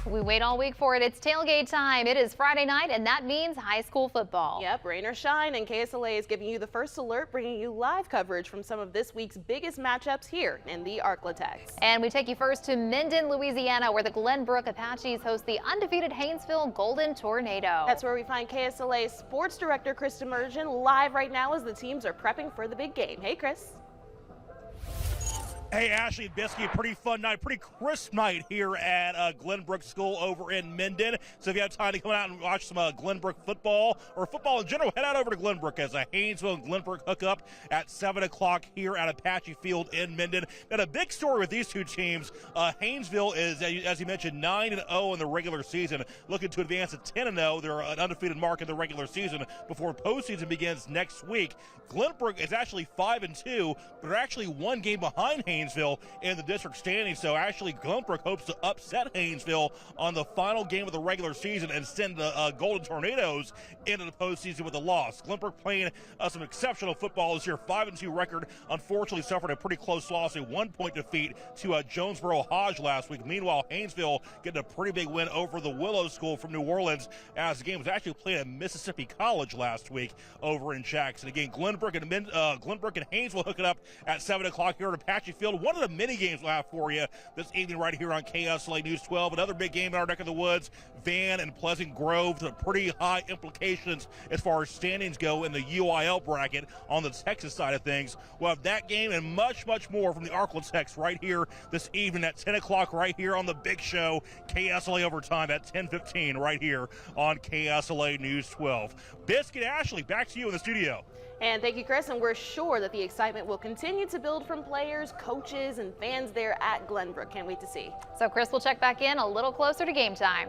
We wait all week for it. It's tailgate time. It is Friday night, and that means high school football. Yep, rain or shine, and KSLA is giving you the first alert, bringing you live coverage from some of this week's biggest matchups here in the Arklatex. And we take you first to Minden, Louisiana, where the Glenbrook Apaches host the undefeated Haynesville Golden Tornado. That's where we find KSLA Sports Director Chris Demersion live right now as the teams are prepping for the big game. Hey, Chris. Hey, Ashley and Bisky, pretty fun night, pretty crisp night here at Glenbrook School over in Minden. So if you have time to come out and watch some Glenbrook football or football in general, head out over to Glenbrook as a Haynesville and Glenbrook hook up at 7 o'clock here at Apache Field in Minden. Now, a big story with these two teams, Haynesville is, as you mentioned, 9-0 in the regular season, looking to advance to 10-0. They're an undefeated mark in the regular season before postseason begins next week. Glenbrook is actually 5-2, but they're actually one game behind Haynesville in the district standings. So actually Glenbrook hopes to upset Haynesville on the final game of the regular season and send the Golden Tornadoes into the postseason with a loss. Glenbrook playing some exceptional football this year, 5-2 record. Unfortunately suffered a pretty close loss, a 1-point defeat to Jonesboro Hodge last week. Meanwhile, Haynesville getting a pretty big win over the Willow School from New Orleans, as the game was actually played at Mississippi College last week over in Jackson. Again, Glenbrook and Haynesville hooking up at 7 o'clock here at Apache Field. One of the mini games we'll have for you this evening right here on KSLA News 12. Another big game in our neck of the woods, Van and Pleasant Grove. The pretty high implications as far as standings go in the UIL bracket on the Texas side of things. We'll have that game and much, much more from the Arklatex right here this evening at 10 o'clock right here on the big show, KSLA Overtime at 10:15 right here on KSLA News 12. Biscuit, Ashley, back to you in the studio. And thank you, Chris, and we're sure that the excitement will continue to build from players, coaches, and fans there at Glenbrook. Can't wait to see. So Chris will check back in a little closer to game time.